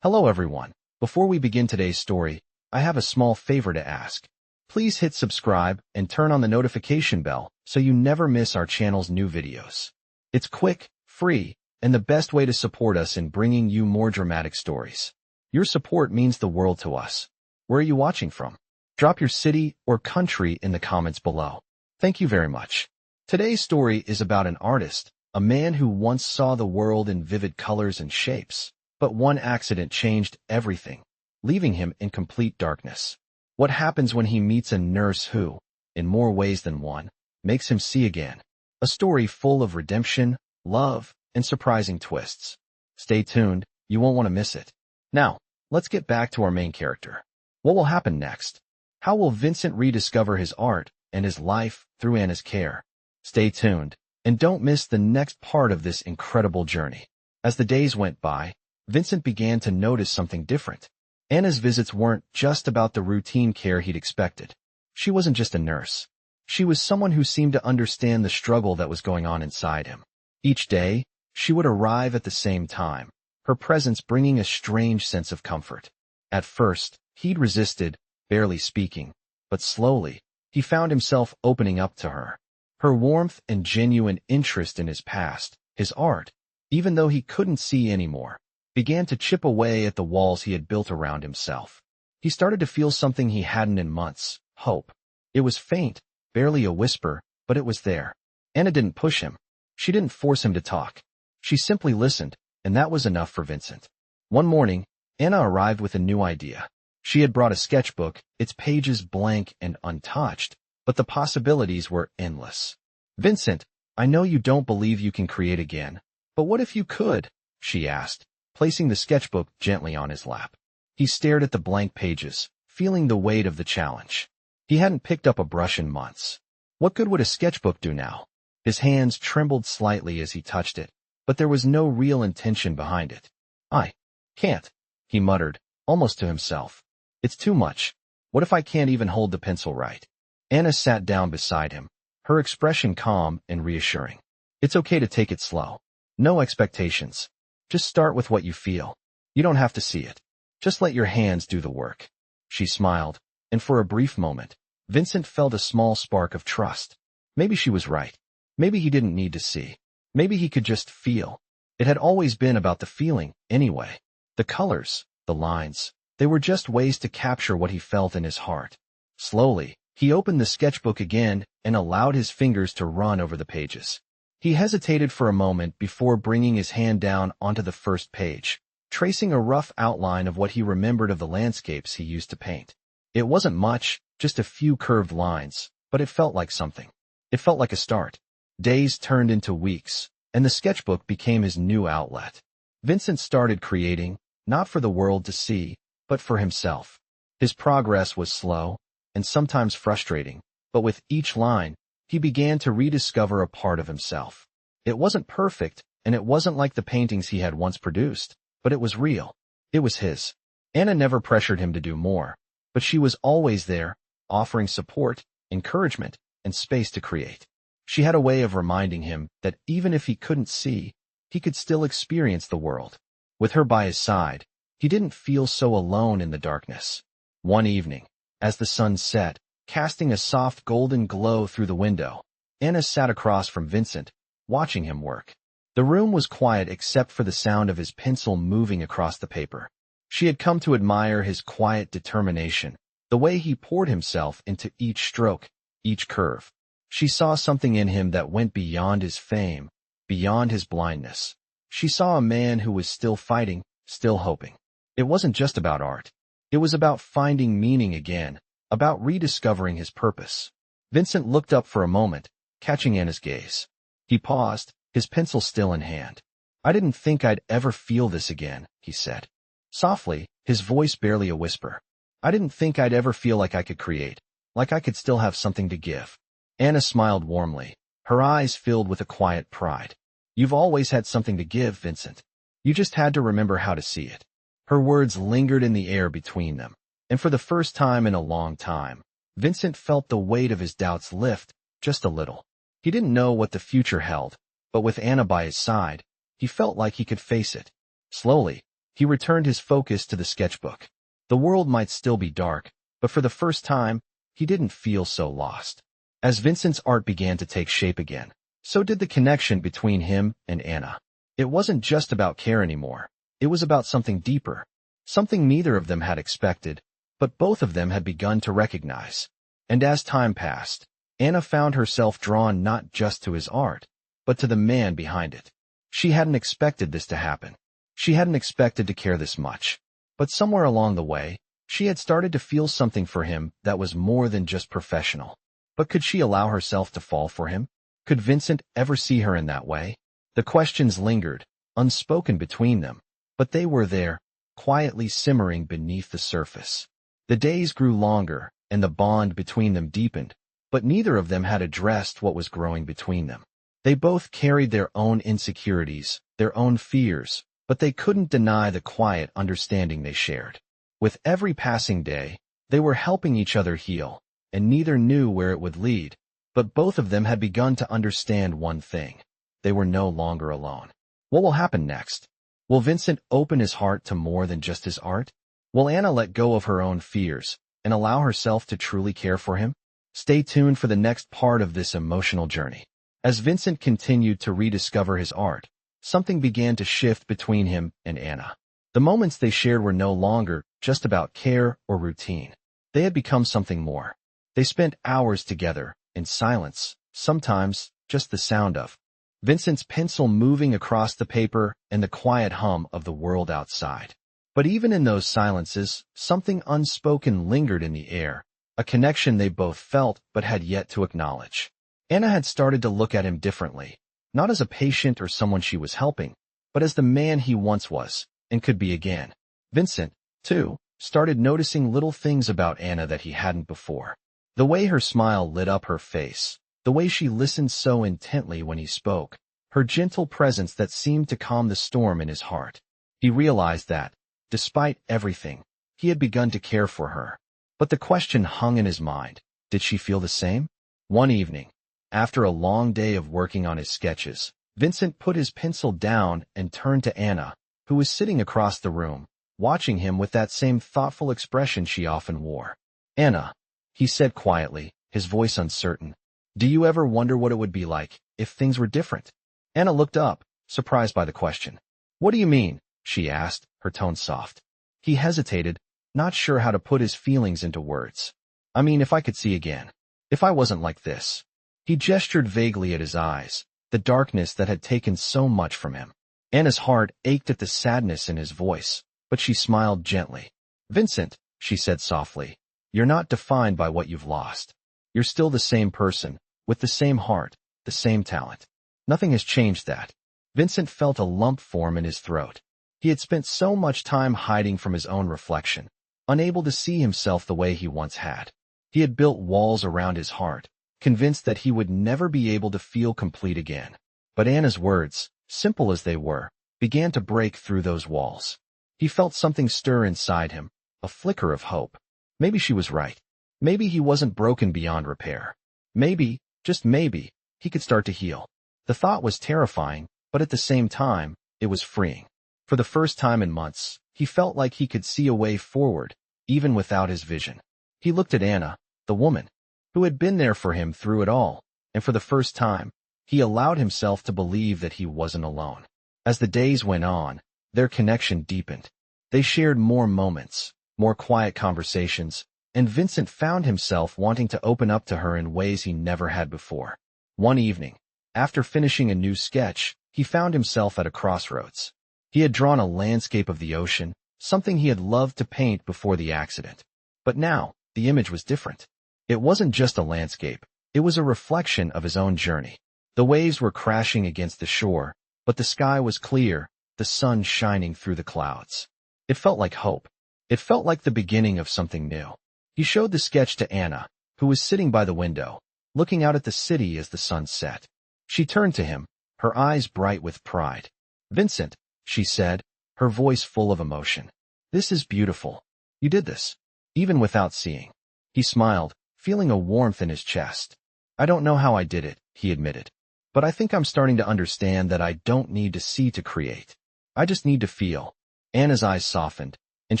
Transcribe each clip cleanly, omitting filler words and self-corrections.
Hello everyone. Before we begin today's story, I have a small favor to ask. Please hit subscribe and turn on the notification bell so you never miss our channel's new videos. It's quick, free, and the best way to support us in bringing you more dramatic stories. Your support means the world to us. Where are you watching from? Drop your city or country in the comments below. Thank you very much. Today's story is about an artist, a man who once saw the world in vivid colors and shapes. But one accident changed everything, leaving him in complete darkness. What happens when he meets a nurse who, in more ways than one, makes him see again? A story full of redemption, love, and surprising twists. Stay tuned, you won't want to miss it. Now, let's get back to our main character. What will happen next? How will Vincent rediscover his art and his life through Anna's care? Stay tuned, and don't miss the next part of this incredible journey. As the days went by, Vincent began to notice something different. Anna's visits weren't just about the routine care he'd expected. She wasn't just a nurse. She was someone who seemed to understand the struggle that was going on inside him. Each day, she would arrive at the same time, her presence bringing a strange sense of comfort. At first, he'd resisted, barely speaking, but slowly, he found himself opening up to her. Her warmth and genuine interest in his past, his art, even though he couldn't see anymore, began to chip away at the walls he had built around himself. He started to feel something he hadn't in months, hope. It was faint, barely a whisper, but it was there. Anna didn't push him. She didn't force him to talk. She simply listened, and that was enough for Vincent. One morning, Anna arrived with a new idea. She had brought a sketchbook, its pages blank and untouched, but the possibilities were endless. "Vincent, I know you don't believe you can create again, but what if you could?" she asked, placing the sketchbook gently on his lap. He stared at the blank pages, feeling the weight of the challenge. He hadn't picked up a brush in months. What good would a sketchbook do now? His hands trembled slightly as he touched it, but there was no real intention behind it. "I can't," he muttered, almost to himself. "It's too much. What if I can't even hold the pencil right?" Anna sat down beside him, her expression calm and reassuring. "It's okay to take it slow. No expectations. Just start with what you feel. You don't have to see it. Just let your hands do the work." She smiled, and for a brief moment, Vincent felt a small spark of trust. Maybe she was right. Maybe he didn't need to see. Maybe he could just feel. It had always been about the feeling, anyway. The colors, the lines, they were just ways to capture what he felt in his heart. Slowly, he opened the sketchbook again and allowed his fingers to run over the pages. He hesitated for a moment before bringing his hand down onto the first page, tracing a rough outline of what he remembered of the landscapes he used to paint. It wasn't much, just a few curved lines, but it felt like something. It felt like a start. Days turned into weeks, and the sketchbook became his new outlet. Vincent started creating, not for the world to see, but for himself. His progress was slow, and sometimes frustrating, but with each line, he began to rediscover a part of himself. It wasn't perfect, and it wasn't like the paintings he had once produced, but it was real. It was his. Anna never pressured him to do more, but she was always there, offering support, encouragement, and space to create. She had a way of reminding him that even if he couldn't see, he could still experience the world. With her by his side, he didn't feel so alone in the darkness. One evening, as the sun set, casting a soft golden glow through the window, Anna sat across from Vincent, watching him work. The room was quiet except for the sound of his pencil moving across the paper. She had come to admire his quiet determination, the way he poured himself into each stroke, each curve. She saw something in him that went beyond his fame, beyond his blindness. She saw a man who was still fighting, still hoping. It wasn't just about art. It was about finding meaning again, about rediscovering his purpose. Vincent looked up for a moment, catching Anna's gaze. He paused, his pencil still in hand. "I didn't think I'd ever feel this again," he said. Softly, his voice barely a whisper. "I didn't think I'd ever feel like I could create, like I could still have something to give." Anna smiled warmly, her eyes filled with a quiet pride. "You've always had something to give, Vincent. You just had to remember how to see it." Her words lingered in the air between them, and for the first time in a long time, Vincent felt the weight of his doubts lift, just a little. He didn't know what the future held, but with Anna by his side, he felt like he could face it. Slowly, He returned his focus to the sketchbook. The world might still be dark, but for the first time, he didn't feel so lost. As Vincent's art began to take shape again, so did the connection between him and Anna. It wasn't just about care anymore. It was about something deeper, something neither of them had expected, but both of them had begun to recognize. And as time passed, Anna found herself drawn not just to his art, but to the man behind it. She hadn't expected this to happen. She hadn't expected to care this much. But somewhere along the way, she had started to feel something for him that was more than just professional. But could she allow herself to fall for him? Could Vincent ever see her in that way? The questions lingered, unspoken between them, but they were there, quietly simmering beneath the surface. The days grew longer, and the bond between them deepened, but neither of them had addressed what was growing between them. They both carried their own insecurities, their own fears, but they couldn't deny the quiet understanding they shared. With every passing day, they were helping each other heal, and neither knew where it would lead, but both of them had begun to understand one thing. They were no longer alone. What will happen next? Will Vincent open his heart to more than just his art? Will Anna let go of her own fears and allow herself to truly care for him? Stay tuned for the next part of this emotional journey. As Vincent continued to rediscover his art, something began to shift between him and Anna. The moments they shared were no longer just about care or routine. They had become something more. They spent hours together, in silence, sometimes just the sound of Vincent's pencil moving across the paper and the quiet hum of the world outside. But even in those silences, something unspoken lingered in the air, a connection they both felt but had yet to acknowledge. Anna had started to look at him differently, not as a patient or someone she was helping, but as the man he once was, and could be again. Vincent, too, started noticing little things about Anna that he hadn't before. The way her smile lit up her face, the way she listened so intently when he spoke, her gentle presence that seemed to calm the storm in his heart. He realized that, despite everything, he had begun to care for her. But the question hung in his mind, did she feel the same? One evening, after a long day of working on his sketches, Vincent put his pencil down and turned to Anna, who was sitting across the room, watching him with that same thoughtful expression she often wore. "Anna," he said quietly, his voice uncertain, "do you ever wonder what it would be like if things were different?" Anna looked up, surprised by the question. "What do you mean?" she asked, her tone soft. He hesitated, not sure how to put his feelings into words. "I mean, if I could see again. If I wasn't like this." He gestured vaguely at his eyes, the darkness that had taken so much from him. Anna's heart ached at the sadness in his voice, but she smiled gently. "Vincent," she said softly, "you're not defined by what you've lost. You're still the same person, with the same heart, the same talent. Nothing has changed that." Vincent felt a lump form in his throat. He had spent so much time hiding from his own reflection, unable to see himself the way he once had. He had built walls around his heart, convinced that he would never be able to feel complete again. But Anna's words, simple as they were, began to break through those walls. He felt something stir inside him, a flicker of hope. Maybe she was right. Maybe he wasn't broken beyond repair. Maybe, just maybe, he could start to heal. The thought was terrifying, but at the same time, it was freeing. For the first time in months, he felt like he could see a way forward, even without his vision. He looked at Anna, the woman, who had been there for him through it all, and for the first time, he allowed himself to believe that he wasn't alone. As the days went on, their connection deepened. They shared more moments, more quiet conversations, and Vincent found himself wanting to open up to her in ways he never had before. One evening, after finishing a new sketch, he found himself at a crossroads. He had drawn a landscape of the ocean, something he had loved to paint before the accident. But now, the image was different. It wasn't just a landscape, it was a reflection of his own journey. The waves were crashing against the shore, but the sky was clear, the sun shining through the clouds. It felt like hope. It felt like the beginning of something new. He showed the sketch to Anna, who was sitting by the window, looking out at the city as the sun set. She turned to him, her eyes bright with pride. "Vincent," she said, her voice full of emotion. "This is beautiful. You did this, even without seeing." He smiled, feeling a warmth in his chest. "I don't know how I did it," he admitted. "But I think I'm starting to understand that I don't need to see to create. I just need to feel." Anna's eyes softened, and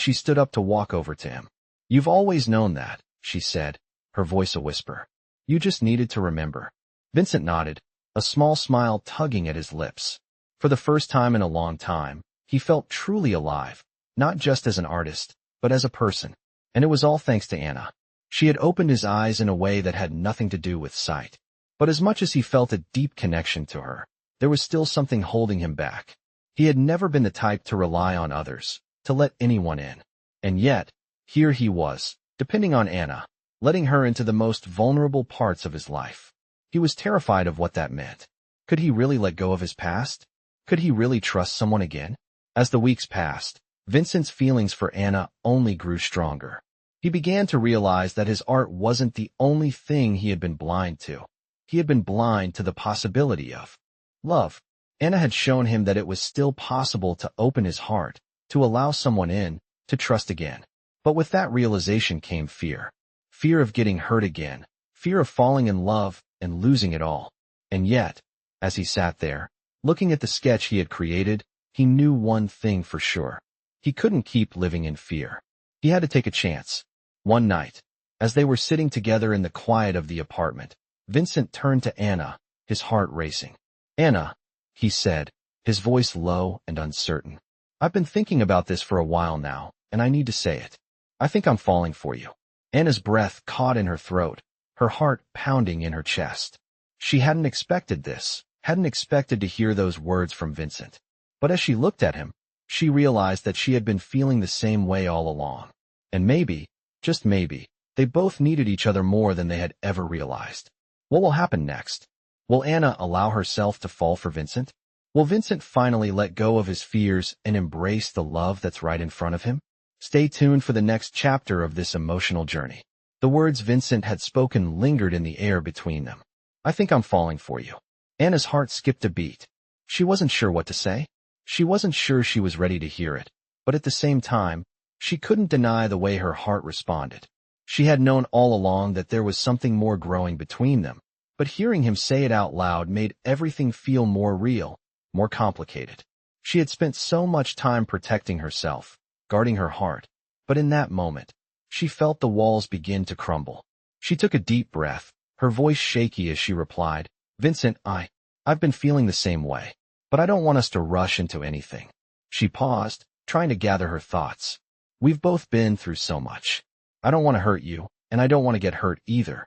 she stood up to walk over to him. "You've always known that," she said, her voice a whisper. "You just needed to remember." Vincent nodded, a small smile tugging at his lips. For the first time in a long time, he felt truly alive, not just as an artist, but as a person. And it was all thanks to Anna. She had opened his eyes in a way that had nothing to do with sight. But as much as he felt a deep connection to her, there was still something holding him back. He had never been the type to rely on others, to let anyone in. And yet, here he was, depending on Anna, letting her into the most vulnerable parts of his life. He was terrified of what that meant. Could he really let go of his past? Could he really trust someone again? As the weeks passed, Vincent's feelings for Anna only grew stronger. He began to realize that his art wasn't the only thing he had been blind to. He had been blind to the possibility of love. Anna had shown him that it was still possible to open his heart, to allow someone in, to trust again. But with that realization came fear. Fear of getting hurt again, fear of falling in love and losing it all. And yet, as he sat there, looking at the sketch he had created, he knew one thing for sure. He couldn't keep living in fear. He had to take a chance. One night, as they were sitting together in the quiet of the apartment, Vincent turned to Anna, his heart racing. "Anna," he said, his voice low and uncertain. "I've been thinking about this for a while now, and I need to say it. I think I'm falling for you." Anna's breath caught in her throat, her heart pounding in her chest. She hadn't expected this, hadn't expected to hear those words from Vincent. But as she looked at him, she realized that she had been feeling the same way all along. And maybe, just maybe, they both needed each other more than they had ever realized. What will happen next? Will Anna allow herself to fall for Vincent? Will Vincent finally let go of his fears and embrace the love that's right in front of him? Stay tuned for the next chapter of this emotional journey. The words Vincent had spoken lingered in the air between them. "I think I'm falling for you." Anna's heart skipped a beat. She wasn't sure what to say. She wasn't sure she was ready to hear it. But at the same time, she couldn't deny the way her heart responded. She had known all along that there was something more growing between them. But hearing him say it out loud made everything feel more real, more complicated. She had spent so much time protecting herself, guarding her heart. But in that moment, she felt the walls begin to crumble. She took a deep breath, her voice shaky as she replied, "Vincent, I've been feeling the same way. But I don't want us to rush into anything." She paused, trying to gather her thoughts. "We've both been through so much. I don't want to hurt you, and I don't want to get hurt either."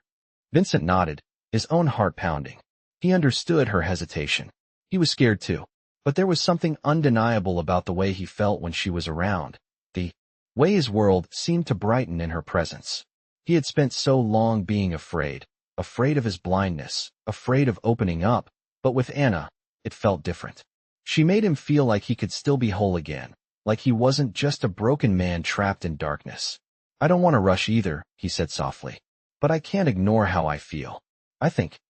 Vincent nodded, his own heart pounding. He understood her hesitation. He was scared too. But there was something undeniable about the way he felt when she was around. The way his world seemed to brighten in her presence. He had spent so long being afraid of his blindness, afraid of opening up, but with Anna, it felt different. She made him feel like he could still be whole again, like he wasn't just a broken man trapped in darkness. "I don't want to rush either," he said softly. "But I can't ignore how I feel. I think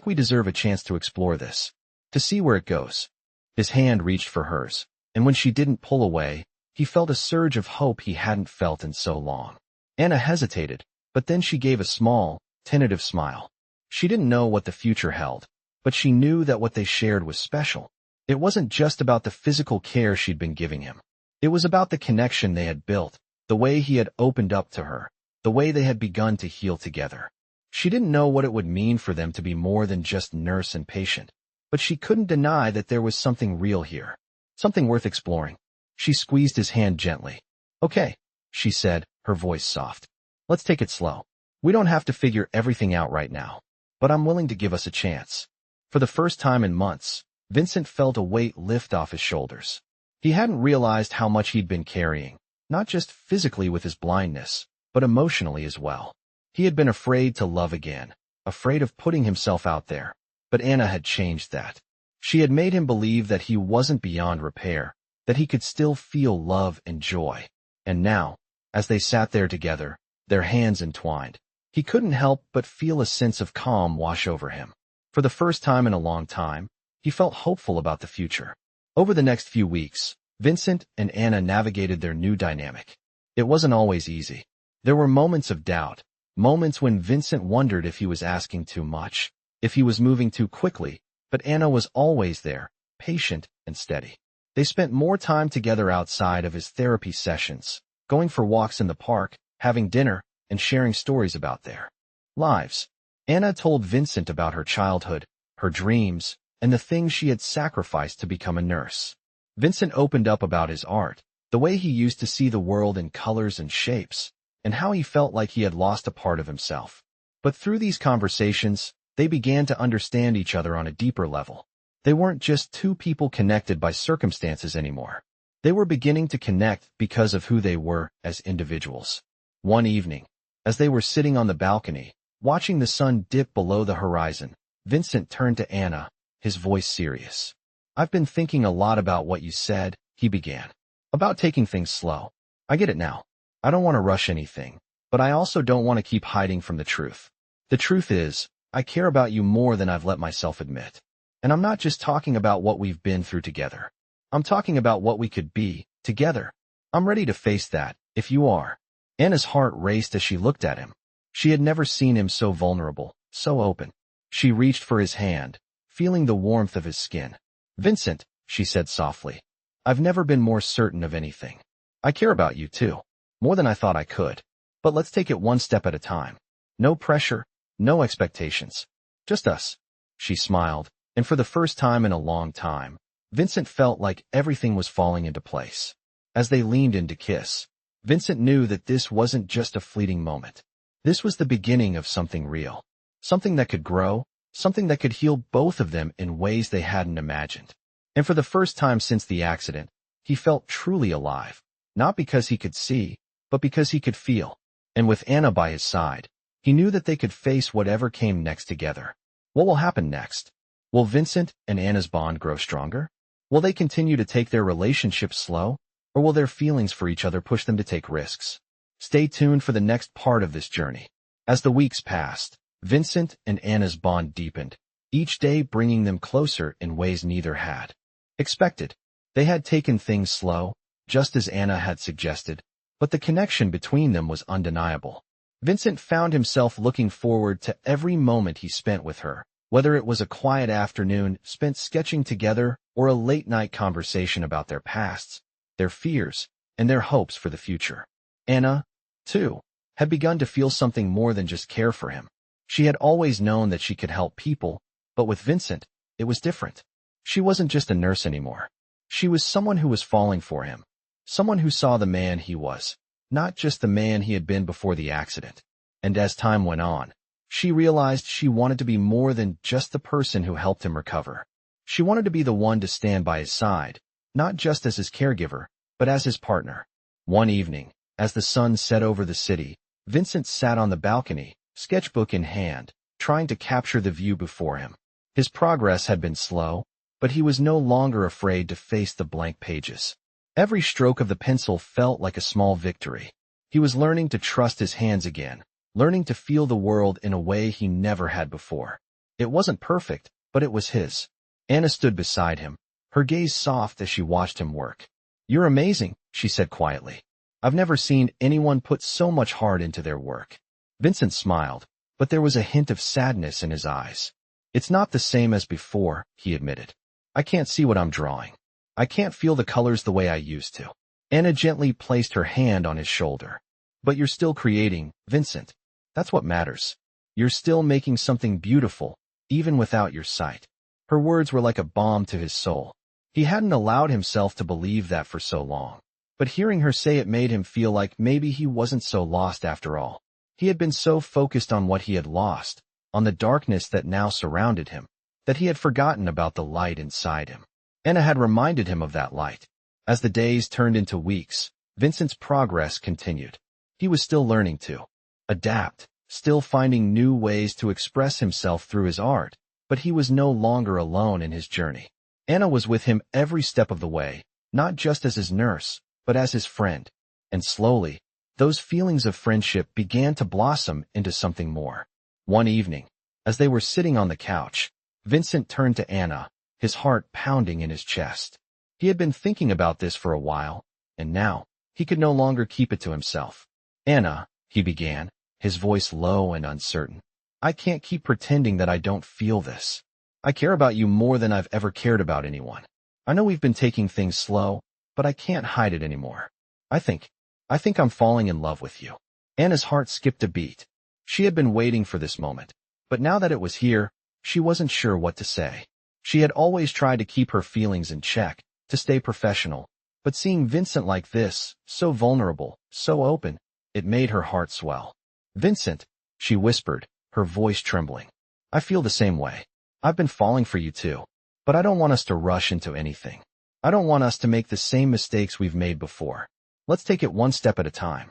we deserve a chance to explore this, to see where it goes." His hand reached for hers, and when she didn't pull away, he felt a surge of hope he hadn't felt in so long. Anna hesitated, but then she gave a small, tentative smile. She didn't know what the future held, but she knew that what they shared was special. It wasn't just about the physical care she'd been giving him. It was about the connection they had built, the way he had opened up to her, the way they had begun to heal together. She didn't know what it would mean for them to be more than just nurse and patient, but she couldn't deny that there was something real here, something worth exploring. She squeezed his hand gently. "Okay," she said, her voice soft. "Let's take it slow. We don't have to figure everything out right now, but I'm willing to give us a chance." For the first time in months, Vincent felt a weight lift off his shoulders. He hadn't realized how much he'd been carrying, not just physically with his blindness, but emotionally as well. He had been afraid to love again, afraid of putting himself out there. But Anna had changed that. She had made him believe that he wasn't beyond repair, that he could still feel love and joy. And now, as they sat there together, their hands entwined, he couldn't help but feel a sense of calm wash over him. For the first time in a long time, he felt hopeful about the future. Over the next few weeks, Vincent and Anna navigated their new dynamic. It wasn't always easy. There were moments of doubt, moments when Vincent wondered if he was asking too much, if he was moving too quickly, but Anna was always there, patient and steady. They spent more time together outside of his therapy sessions, going for walks in the park, having dinner, and sharing stories about their lives. Anna told Vincent about her childhood, her dreams, and the things she had sacrificed to become a nurse. Vincent opened up about his art, the way he used to see the world in colors and shapes, and how he felt like he had lost a part of himself. But through these conversations, they began to understand each other on a deeper level. They weren't just two people connected by circumstances anymore. They were beginning to connect because of who they were as individuals. One evening, as they were sitting on the balcony, watching the sun dip below the horizon, Vincent turned to Anna, his voice serious. "I've been thinking a lot about what you said," he began. "About taking things slow. I get it now. I don't want to rush anything, but I also don't want to keep hiding from the truth. The truth is, I care about you more than I've let myself admit. And I'm not just talking about what we've been through together. I'm talking about what we could be, together. I'm ready to face that, if you are." Anna's heart raced as she looked at him. She had never seen him so vulnerable, so open. She reached for his hand, feeling the warmth of his skin. "Vincent," she said softly, "I've never been more certain of anything. I care about you too, more than I thought I could. But let's take it one step at a time. No pressure, no expectations. Just us." She smiled, and for the first time in a long time, Vincent felt like everything was falling into place. As they leaned in to kiss, Vincent knew that this wasn't just a fleeting moment. This was the beginning of something real. Something that could grow, something that could heal both of them in ways they hadn't imagined. And for the first time since the accident, he felt truly alive. Not because he could see, but because he could feel. And with Anna by his side, he knew that they could face whatever came next together. What will happen next? Will Vincent and Anna's bond grow stronger? Will they continue to take their relationship slow, or will their feelings for each other push them to take risks? Stay tuned for the next part of this journey. As the weeks passed, Vincent and Anna's bond deepened, each day bringing them closer in ways neither had expected. They had taken things slow, just as Anna had suggested, but the connection between them was undeniable. Vincent found himself looking forward to every moment he spent with her, whether it was a quiet afternoon spent sketching together or a late-night conversation about their pasts, their fears, and their hopes for the future. Anna, too, had begun to feel something more than just care for him. She had always known that she could help people, but with Vincent, it was different. She wasn't just a nurse anymore. She was someone who was falling for him, someone who saw the man he was, not just the man he had been before the accident. And as time went on, she realized she wanted to be more than just the person who helped him recover. She wanted to be the one to stand by his side, not just as his caregiver, but as his partner. One evening, as the sun set over the city, Vincent sat on the balcony, sketchbook in hand, trying to capture the view before him. His progress had been slow, but he was no longer afraid to face the blank pages. Every stroke of the pencil felt like a small victory. He was learning to trust his hands again, learning to feel the world in a way he never had before. It wasn't perfect, but it was his. Anna stood beside him, her gaze soft as she watched him work. "You're amazing," she said quietly. "I've never seen anyone put so much heart into their work." Vincent smiled, but there was a hint of sadness in his eyes. "It's not the same as before," he admitted. "I can't see what I'm drawing. I can't feel the colors the way I used to." Anna gently placed her hand on his shoulder. "But you're still creating, Vincent. That's what matters. You're still making something beautiful, even without your sight." Her words were like a balm to his soul. He hadn't allowed himself to believe that for so long. But hearing her say it made him feel like maybe he wasn't so lost after all. He had been so focused on what he had lost, on the darkness that now surrounded him, that he had forgotten about the light inside him. Anna had reminded him of that light. As the days turned into weeks, Vincent's progress continued. He was still learning to adapt, still finding new ways to express himself through his art, but he was no longer alone in his journey. Anna was with him every step of the way, not just as his nurse, but as his friend. And slowly, those feelings of friendship began to blossom into something more. One evening, as they were sitting on the couch, Vincent turned to Anna, his heart pounding in his chest. He had been thinking about this for a while, and now, he could no longer keep it to himself. "Anna," he began, his voice low and uncertain, "I can't keep pretending that I don't feel this. I care about you more than I've ever cared about anyone. I know we've been taking things slow, but I can't hide it anymore. I think, I think I'm falling in love with you. Anna's heart skipped a beat. She had been waiting for this moment, but now that it was here, she wasn't sure what to say. She had always tried to keep her feelings in check, to stay professional, but seeing Vincent like this, so vulnerable, so open, it made her heart swell. Vincent, she whispered, her voice trembling. I feel the same way. I've been falling for you too, but I don't want us to rush into anything. I don't want us to make the same mistakes we've made before. Let's take it one step at a time.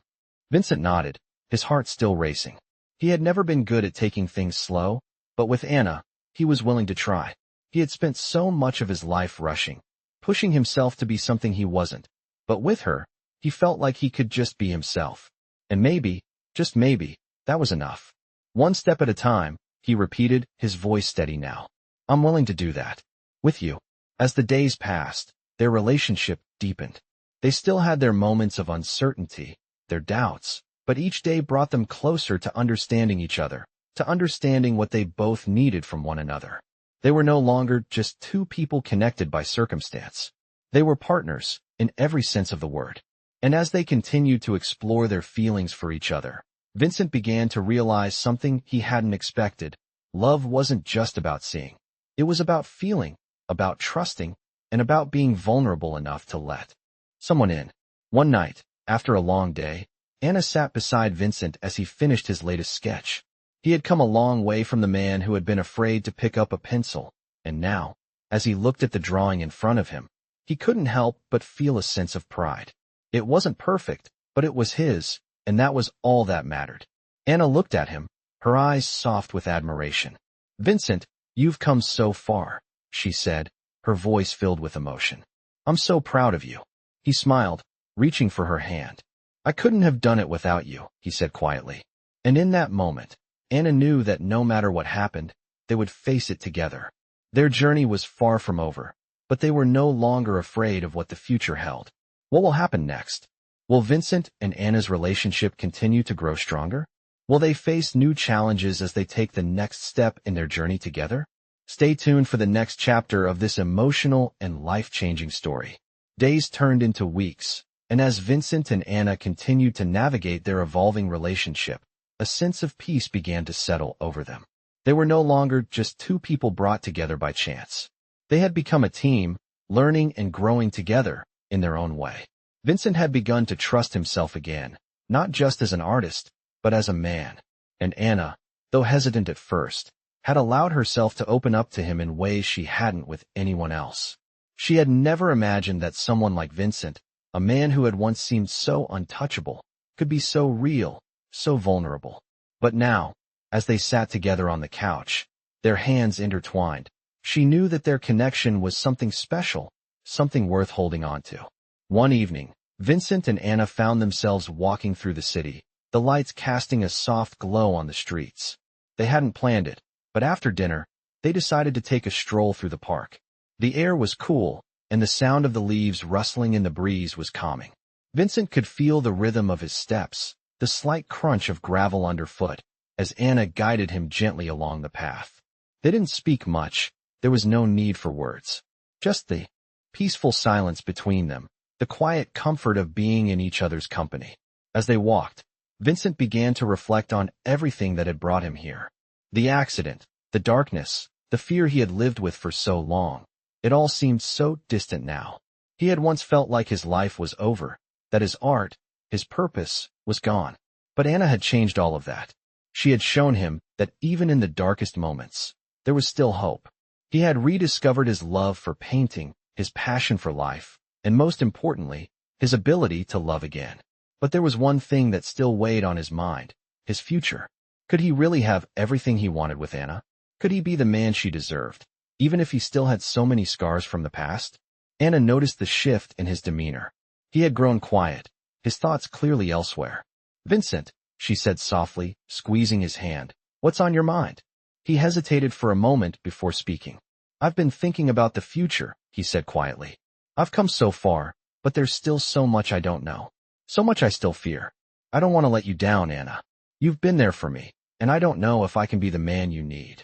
Vincent nodded, his heart still racing. He had never been good at taking things slow, but with Anna, he was willing to try. He had spent so much of his life rushing, pushing himself to be something he wasn't. But with her, he felt like he could just be himself. And maybe, just maybe, that was enough. One step at a time, he repeated, his voice steady now. I'm willing to do that. With you. As the days passed, their relationship deepened. They still had their moments of uncertainty, their doubts, but each day brought them closer to understanding each other, to understanding what they both needed from one another. They were no longer just two people connected by circumstance. They were partners, in every sense of the word. And as they continued to explore their feelings for each other, Vincent began to realize something he hadn't expected. Love wasn't just about seeing. It was about feeling, about trusting, and about being vulnerable enough to let someone in. One night, after a long day, Anna sat beside Vincent as he finished his latest sketch. He had come a long way from the man who had been afraid to pick up a pencil, and now, as he looked at the drawing in front of him, he couldn't help but feel a sense of pride. It wasn't perfect, but it was his, and that was all that mattered. Anna looked at him, her eyes soft with admiration. Vincent, you've come so far, she said, her voice filled with emotion. I'm so proud of you. He smiled, reaching for her hand. I couldn't have done it without you, he said quietly. And in that moment, Anna knew that no matter what happened, they would face it together. Their journey was far from over, but they were no longer afraid of what the future held. What will happen next? Will Vincent and Anna's relationship continue to grow stronger? Will they face new challenges as they take the next step in their journey together? Stay tuned for the next chapter of this emotional and life-changing story. Days turned into weeks, and as Vincent and Anna continued to navigate their evolving relationship, a sense of peace began to settle over them. They were no longer just two people brought together by chance. They had become a team, learning and growing together in their own way. Vincent had begun to trust himself again, not just as an artist, but as a man. And Anna, though hesitant at first, had allowed herself to open up to him in ways she hadn't with anyone else. She had never imagined that someone like Vincent, a man who had once seemed so untouchable, could be so real, so vulnerable. But now, as they sat together on the couch, their hands intertwined, she knew that their connection was something special, something worth holding on to. One evening, Vincent and Anna found themselves walking through the city, the lights casting a soft glow on the streets. They hadn't planned it, but after dinner, they decided to take a stroll through the park. The air was cool, and the sound of the leaves rustling in the breeze was calming. Vincent could feel the rhythm of his steps, the slight crunch of gravel underfoot, as Anna guided him gently along the path. They didn't speak much. There was no need for words. Just the peaceful silence between them, the quiet comfort of being in each other's company. As they walked, Vincent began to reflect on everything that had brought him here. The accident, the darkness, the fear he had lived with for so long. It all seemed so distant now. He had once felt like his life was over, that his art, his purpose, was gone. But Anna had changed all of that. She had shown him that even in the darkest moments, there was still hope. He had rediscovered his love for painting, his passion for life, and most importantly, his ability to love again. But there was one thing that still weighed on his mind, his future. Could he really have everything he wanted with Anna? Could he be the man she deserved, even if he still had so many scars from the past? Anna noticed the shift in his demeanor. He had grown quiet, his thoughts clearly elsewhere. Vincent, she said softly, squeezing his hand, what's on your mind? He hesitated for a moment before speaking. I've been thinking about the future, he said quietly. I've come so far, but there's still so much I don't know. So much I still fear. I don't want to let you down, Anna. You've been there for me, and I don't know if I can be the man you need.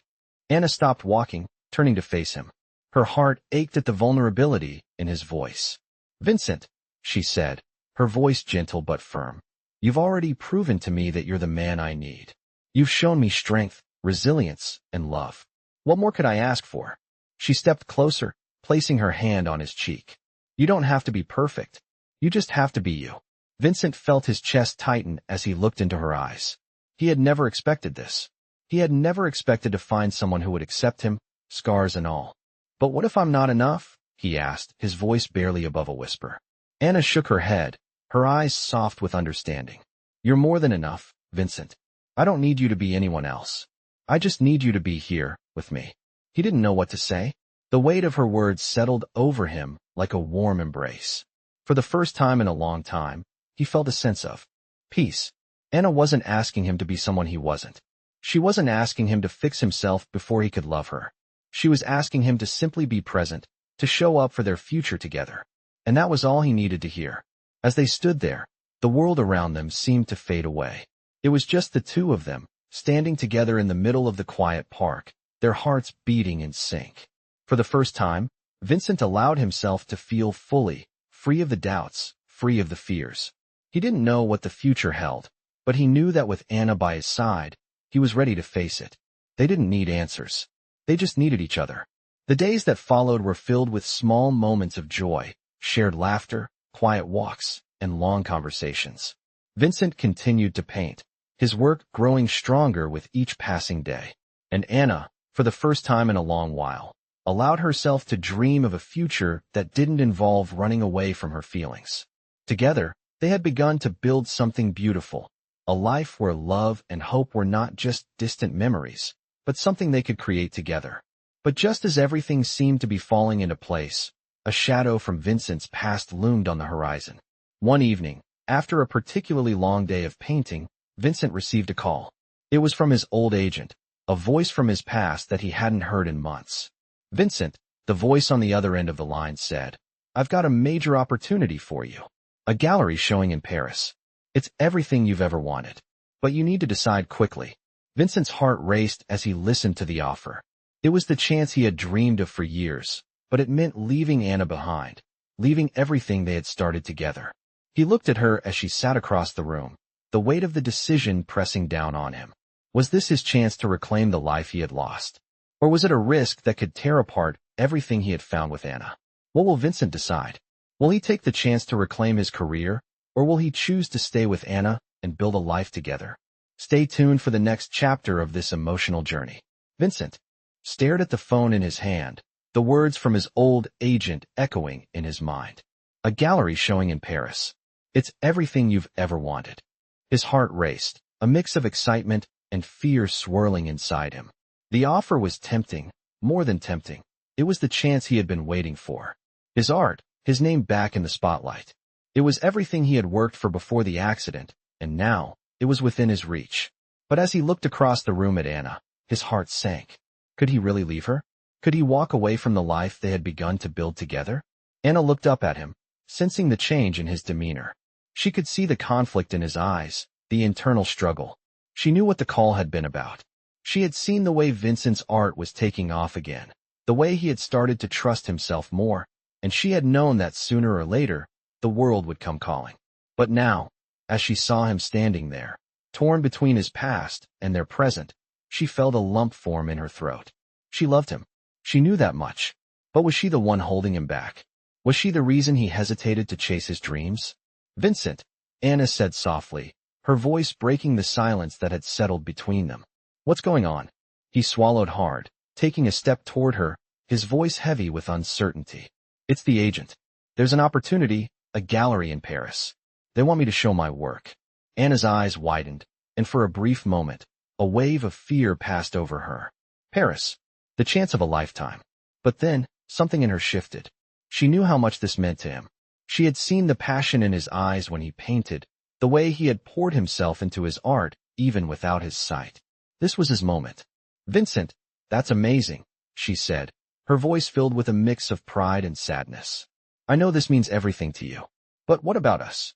Anna stopped walking, turning to face him. Her heart ached at the vulnerability in his voice. "Vincent," she said, her voice gentle but firm, "you've already proven to me that you're the man I need. You've shown me strength, resilience, and love. What more could I ask for?" She stepped closer, placing her hand on his cheek. "You don't have to be perfect. You just have to be you." Vincent felt his chest tighten as he looked into her eyes. He had never expected this. He had never expected to find someone who would accept him, scars and all. "But what if I'm not enough?" he asked, his voice barely above a whisper. Anna shook her head, her eyes soft with understanding. "You're more than enough, Vincent. I don't need you to be anyone else. I just need you to be here, with me." He didn't know what to say. The weight of her words settled over him like a warm embrace. For the first time in a long time, he felt a sense of peace. Anna wasn't asking him to be someone he wasn't. She wasn't asking him to fix himself before he could love her. She was asking him to simply be present, to show up for their future together. And that was all he needed to hear. As they stood there, the world around them seemed to fade away. It was just the two of them, standing together in the middle of the quiet park, their hearts beating in sync. For the first time, Vincent allowed himself to feel fully, free of the doubts, free of the fears. He didn't know what the future held, but he knew that with Anna by his side, he was ready to face it. They didn't need answers. They just needed each other. The days that followed were filled with small moments of joy, shared laughter, quiet walks, and long conversations. Vincent continued to paint, his work growing stronger with each passing day. And Anna, for the first time in a long while, allowed herself to dream of a future that didn't involve running away from her feelings. Together, they had begun to build something beautiful, a life where love and hope were not just distant memories, but something they could create together. But just as everything seemed to be falling into place, a shadow from Vincent's past loomed on the horizon. One evening, after a particularly long day of painting, Vincent received a call. It was from his old agent, a voice from his past that he hadn't heard in months. "Vincent," the voice on the other end of the line said, "I've got a major opportunity for you. A gallery showing in Paris. It's everything you've ever wanted. But you need to decide quickly." Vincent's heart raced as he listened to the offer. It was the chance he had dreamed of for years, but it meant leaving Anna behind, leaving everything they had started together. He looked at her as she sat across the room, the weight of the decision pressing down on him. Was this his chance to reclaim the life he had lost? Or was it a risk that could tear apart everything he had found with Anna? What will Vincent decide? Will he take the chance to reclaim his career, or will he choose to stay with Anna and build a life together? Stay tuned for the next chapter of this emotional journey. Vincent stared at the phone in his hand, the words from his old agent echoing in his mind. A gallery showing in Paris. It's everything you've ever wanted. His heart raced, a mix of excitement and fear swirling inside him. The offer was tempting, more than tempting. It was the chance he had been waiting for. His art, his name back in the spotlight. It was everything he had worked for before the accident, and now, it was within his reach. But as he looked across the room at Anna, his heart sank. Could he really leave her? Could he walk away from the life they had begun to build together? Anna looked up at him, sensing the change in his demeanor. She could see the conflict in his eyes, the internal struggle. She knew what the call had been about. She had seen the way Vincent's art was taking off again, the way he had started to trust himself more, and she had known that sooner or later, the world would come calling. But now, as she saw him standing there, torn between his past and their present, she felt a lump form in her throat. She loved him. She knew that much. But was she the one holding him back? Was she the reason he hesitated to chase his dreams? "Vincent," Anna said softly, her voice breaking the silence that had settled between them. "What's going on?" He swallowed hard, taking a step toward her, his voice heavy with uncertainty. "It's the agent. There's an opportunity, a gallery in Paris. They want me to show my work." Anna's eyes widened, and for a brief moment, a wave of fear passed over her. Paris. The chance of a lifetime. But then, something in her shifted. She knew how much this meant to him. She had seen the passion in his eyes when he painted, the way he had poured himself into his art, even without his sight. This was his moment. "Vincent, that's amazing," she said, her voice filled with a mix of pride and sadness. "I know this means everything to you. But what about us?"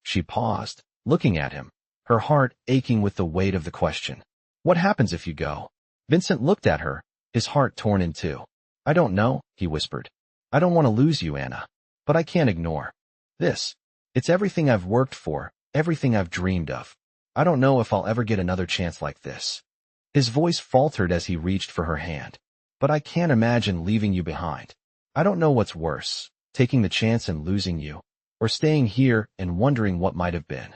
She paused, looking at him, her heart aching with the weight of the question. "What happens if you go?" Vincent looked at her, his heart torn in two. I don't know, he whispered. I don't want to lose you, Anna. But I can't ignore this. It's everything I've worked for, everything I've dreamed of. I don't know if I'll ever get another chance like this. His voice faltered as he reached for her hand. But I can't imagine leaving you behind. I don't know what's worse, taking the chance and losing you, or staying here and wondering what might have been.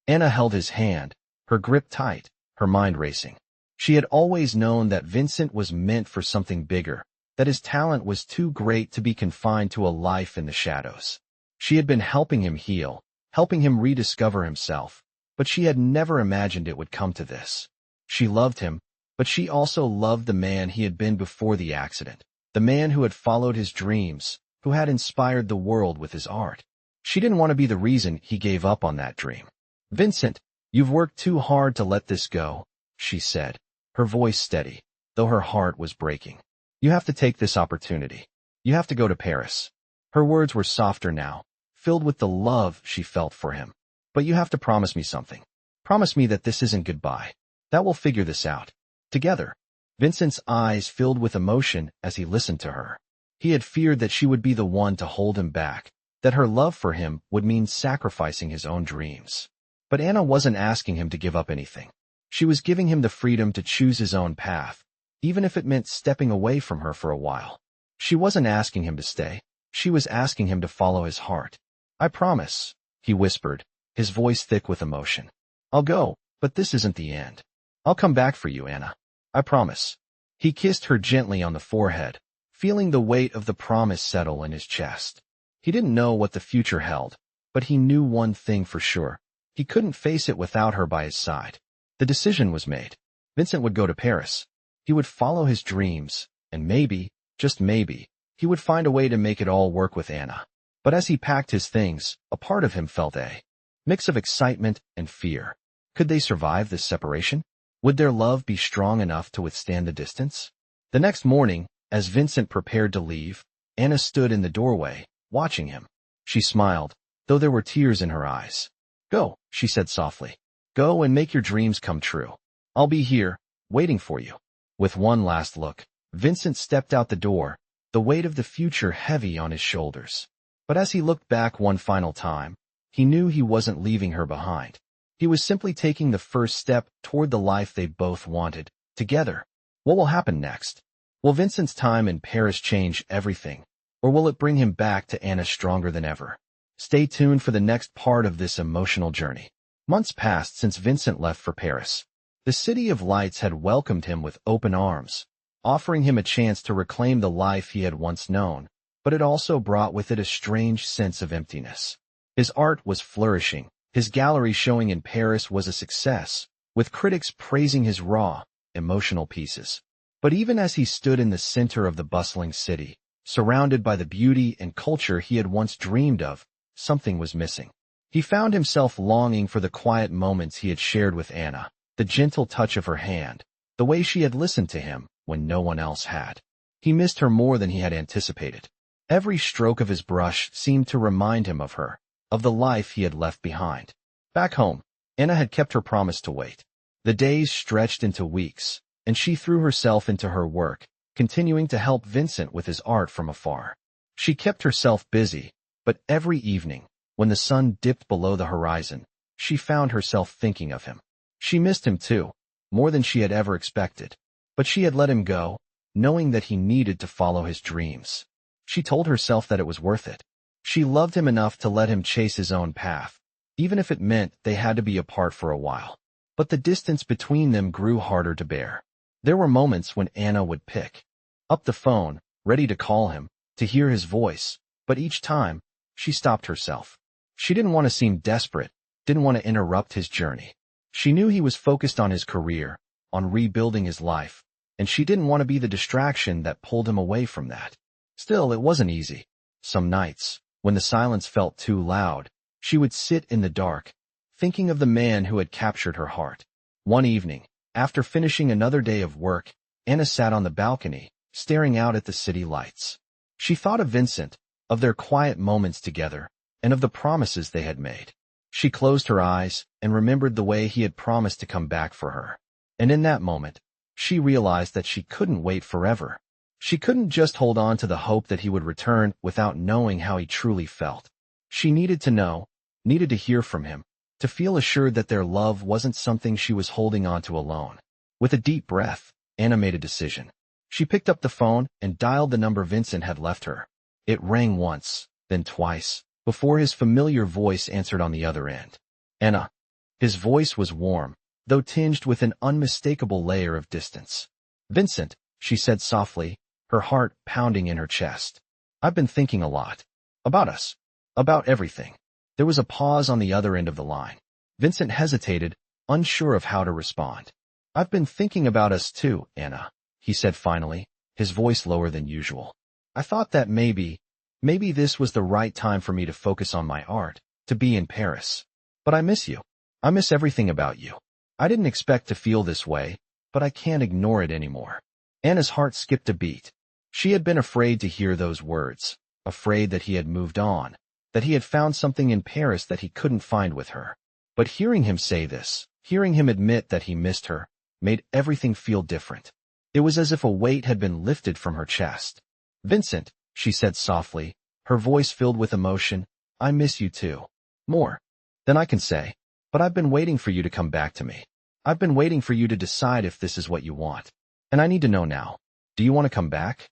Anna held his hand, her grip tight, her mind racing. She had always known that Vincent was meant for something bigger, that his talent was too great to be confined to a life in the shadows. She had been helping him heal, helping him rediscover himself, but she had never imagined it would come to this. She loved him, but she also loved the man he had been before the accident, the man who had followed his dreams, who had inspired the world with his art. She didn't want to be the reason he gave up on that dream. Vincent, you've worked too hard to let this go, she said, her voice steady, though her heart was breaking. You have to take this opportunity. You have to go to Paris. Her words were softer now, filled with the love she felt for him. But you have to promise me something. Promise me that this isn't goodbye. That we'll figure this out. Together. Vincent's eyes filled with emotion as he listened to her. He had feared that she would be the one to hold him back, that her love for him would mean sacrificing his own dreams. But Anna wasn't asking him to give up anything. She was giving him the freedom to choose his own path, even if it meant stepping away from her for a while. She wasn't asking him to stay. She was asking him to follow his heart. I promise, he whispered, his voice thick with emotion. I'll go, but this isn't the end. I'll come back for you, Anna. I promise. He kissed her gently on the forehead, feeling the weight of the promise settle in his chest. He didn't know what the future held, but he knew one thing for sure. He couldn't face it without her by his side. The decision was made. Vincent would go to Paris. He would follow his dreams, and maybe, just maybe, he would find a way to make it all work with Anna. But as he packed his things, a part of him felt a mix of excitement and fear. Could they survive this separation? Would their love be strong enough to withstand the distance? The next morning, as Vincent prepared to leave, Anna stood in the doorway, watching him. She smiled, though there were tears in her eyes. Go, she said softly. Go and make your dreams come true. I'll be here, waiting for you. With one last look, Vincent stepped out the door, the weight of the future heavy on his shoulders. But as he looked back one final time, he knew he wasn't leaving her behind. He was simply taking the first step toward the life they both wanted, together. What will happen next? Will Vincent's time in Paris change everything, or will it bring him back to Anna stronger than ever? Stay tuned for the next part of this emotional journey. Months passed since Vincent left for Paris. The City of Lights had welcomed him with open arms, offering him a chance to reclaim the life he had once known, but it also brought with it a strange sense of emptiness. His art was flourishing. His gallery showing in Paris was a success, with critics praising his raw, emotional pieces. But even as he stood in the center of the bustling city, surrounded by the beauty and culture he had once dreamed of, something was missing. He found himself longing for the quiet moments he had shared with Anna, the gentle touch of her hand, the way she had listened to him when no one else had. He missed her more than he had anticipated. Every stroke of his brush seemed to remind him of her, of the life he had left behind. Back home, Anna had kept her promise to wait. The days stretched into weeks, and she threw herself into her work, continuing to help Vincent with his art from afar. She kept herself busy, but every evening, when the sun dipped below the horizon, she found herself thinking of him. She missed him too, more than she had ever expected. But she had let him go, knowing that he needed to follow his dreams. She told herself that it was worth it. She loved him enough to let him chase his own path, even if it meant they had to be apart for a while. But the distance between them grew harder to bear. There were moments when Anna would pick up the phone, ready to call him, to hear his voice, but each time, she stopped herself. She didn't want to seem desperate, didn't want to interrupt his journey. She knew he was focused on his career, on rebuilding his life, and she didn't want to be the distraction that pulled him away from that. Still, it wasn't easy. Some nights, when the silence felt too loud, she would sit in the dark, thinking of the man who had captured her heart. One evening, after finishing another day of work, Anna sat on the balcony, staring out at the city lights. She thought of Vincent, of their quiet moments together, and of the promises they had made. She closed her eyes and remembered the way he had promised to come back for her. And in that moment, she realized that she couldn't wait forever. She couldn't just hold on to the hope that he would return without knowing how he truly felt. She needed to know, needed to hear from him, to feel assured that their love wasn't something she was holding on to alone. With a deep breath, Anna made a decision. She picked up the phone and dialed the number Vincent had left her. It rang once, then twice, before his familiar voice answered on the other end. Anna. His voice was warm, though tinged with an unmistakable layer of distance. Vincent, she said softly, her heart pounding in her chest. I've been thinking a lot. About us. About everything. There was a pause on the other end of the line. Vincent hesitated, unsure of how to respond. I've been thinking about us too, Anna, he said finally, his voice lower than usual. I thought that maybe this was the right time for me to focus on my art, to be in Paris. But I miss you. I miss everything about you. I didn't expect to feel this way, but I can't ignore it anymore. Anna's heart skipped a beat. She had been afraid to hear those words, afraid that he had moved on, that he had found something in Paris that he couldn't find with her. But hearing him say this, hearing him admit that he missed her, made everything feel different. It was as if a weight had been lifted from her chest. Vincent, she said softly, her voice filled with emotion, I miss you too. More than I can say. But I've been waiting for you to come back to me. I've been waiting for you to decide if this is what you want. And I need to know now. Do you want to come back?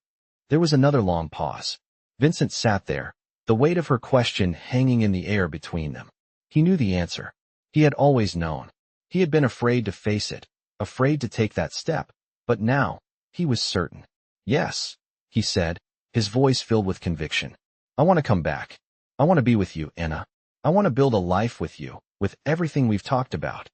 There was another long pause. Vincent sat there, the weight of her question hanging in the air between them. He knew the answer. He had always known. He had been afraid to face it, afraid to take that step, but now, he was certain. Yes, he said, his voice filled with conviction. I want to come back. I want to be with you, Anna. I want to build a life with you, with everything we've talked about.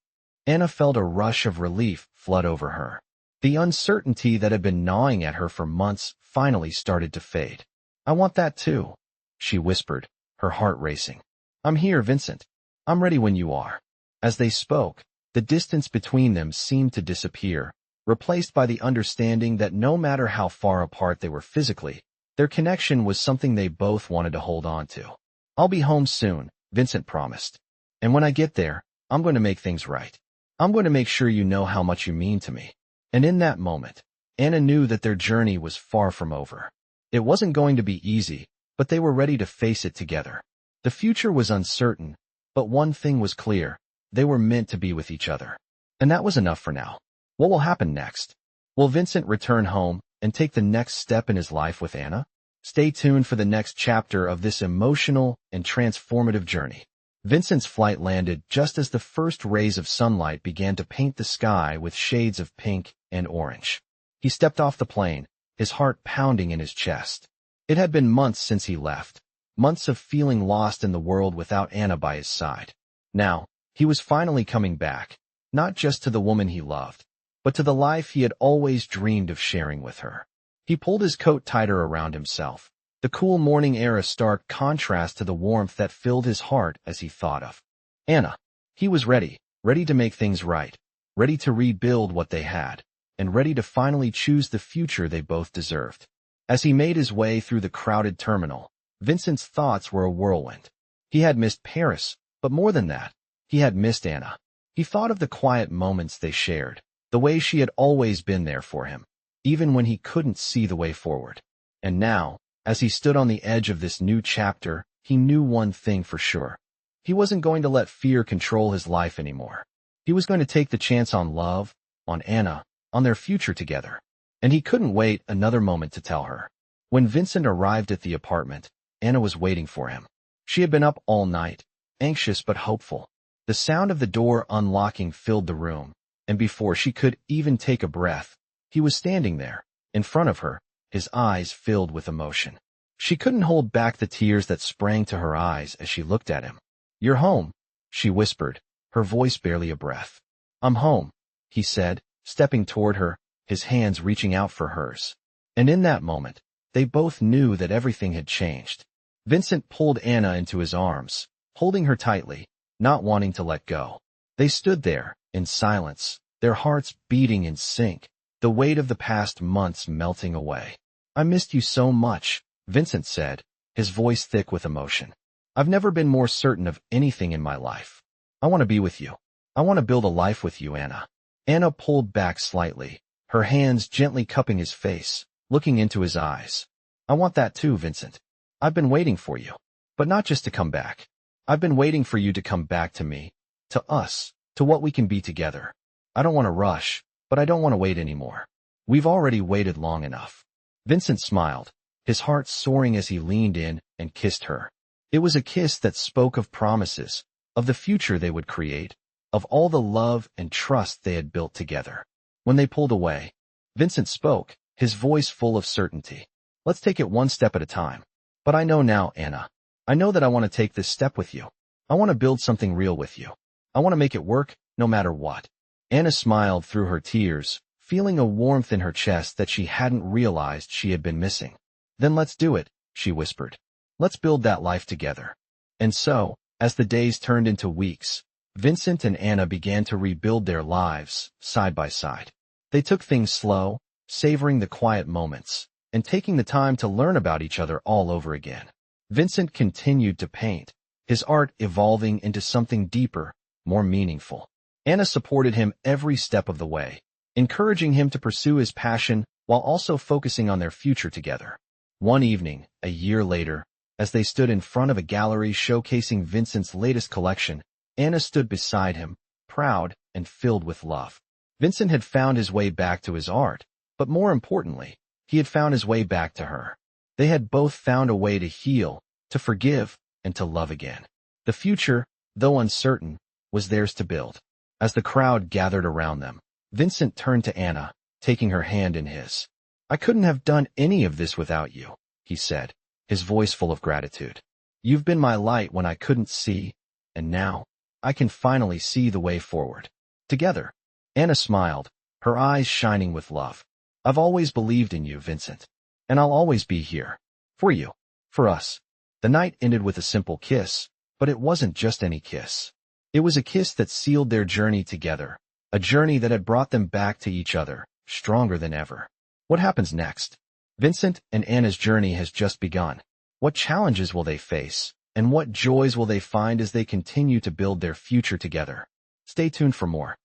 Anna felt a rush of relief flood over her. The uncertainty that had been gnawing at her for months finally started to fade. I want that too, she whispered, her heart racing. I'm here, Vincent. I'm ready when you are. As they spoke, the distance between them seemed to disappear, replaced by the understanding that no matter how far apart they were physically, their connection was something they both wanted to hold on to. I'll be home soon, Vincent promised. And when I get there, I'm going to make things right. I'm going to make sure you know how much you mean to me. And in that moment, Anna knew that their journey was far from over. It wasn't going to be easy, but they were ready to face it together. The future was uncertain, but one thing was clear. They were meant to be with each other. And that was enough for now. What will happen next? Will Vincent return home and take the next step in his life with Anna? Stay tuned for the next chapter of this emotional and transformative journey. Vincent's flight landed just as the first rays of sunlight began to paint the sky with shades of pink and orange. He stepped off the plane, his heart pounding in his chest. It had been months since he left, months of feeling lost in the world without Anna by his side. Now, he was finally coming back, not just to the woman he loved, but to the life he had always dreamed of sharing with her. He pulled his coat tighter around himself, the cool morning air a stark contrast to the warmth that filled his heart as he thought of Anna. He was ready to make things right, ready to rebuild what they had, and ready to finally choose the future they both deserved. As he made his way through the crowded terminal, Vincent's thoughts were a whirlwind. He had missed Paris, but more than that, he had missed Anna. He thought of the quiet moments they shared, the way she had always been there for him, even when he couldn't see the way forward. And now, as he stood on the edge of this new chapter, he knew one thing for sure. He wasn't going to let fear control his life anymore. He was going to take the chance on love, on Anna, on their future together. And he couldn't wait another moment to tell her. When Vincent arrived at the apartment, Anna was waiting for him. She had been up all night, anxious but hopeful. The sound of the door unlocking filled the room, and before she could even take a breath, he was standing there, in front of her, his eyes filled with emotion. She couldn't hold back the tears that sprang to her eyes as she looked at him. You're home, she whispered, her voice barely a breath. I'm home, he said, stepping toward her, his hands reaching out for hers. And in that moment, they both knew that everything had changed. Vincent pulled Anna into his arms, holding her tightly, not wanting to let go. They stood there, in silence, their hearts beating in sync, the weight of the past months melting away. I missed you so much, Vincent said, his voice thick with emotion. I've never been more certain of anything in my life. I want to be with you. I want to build a life with you, Anna. Anna pulled back slightly, her hands gently cupping his face, looking into his eyes. I want that too, Vincent. I've been waiting for you. But not just to come back. I've been waiting for you to come back to me, to us, to what we can be together. I don't want to rush, but I don't want to wait anymore. We've already waited long enough. Vincent smiled, his heart soaring as he leaned in and kissed her. It was a kiss that spoke of promises, of the future they would create, of all the love and trust they had built together. When they pulled away, Vincent spoke, his voice full of certainty. Let's take it one step at a time. But I know now, Anna. I know that I want to take this step with you. I want to build something real with you. I want to make it work, no matter what. Anna smiled through her tears, feeling a warmth in her chest that she hadn't realized she had been missing. Then let's do it, she whispered. Let's build that life together. And so, as the days turned into weeks, Vincent and Anna began to rebuild their lives, side by side. They took things slow, savoring the quiet moments, and taking the time to learn about each other all over again. Vincent continued to paint, his art evolving into something deeper, more meaningful. Anna supported him every step of the way, encouraging him to pursue his passion while also focusing on their future together. One evening, a year later, as they stood in front of a gallery showcasing Vincent's latest collection, Anna stood beside him, proud and filled with love. Vincent had found his way back to his art, but more importantly, he had found his way back to her. They had both found a way to heal, to forgive, and to love again. The future, though uncertain, was theirs to build. As the crowd gathered around them, Vincent turned to Anna, taking her hand in his. I couldn't have done any of this without you, he said, his voice full of gratitude. You've been my light when I couldn't see, and now, I can finally see the way forward. Together, Anna smiled, her eyes shining with love. I've always believed in you, Vincent. And I'll always be here. For you. For us. The night ended with a simple kiss, but it wasn't just any kiss. It was a kiss that sealed their journey together, a journey that had brought them back to each other, stronger than ever. What happens next? Vincent and Anna's journey has just begun. What challenges will they face, and what joys will they find as they continue to build their future together? Stay tuned for more.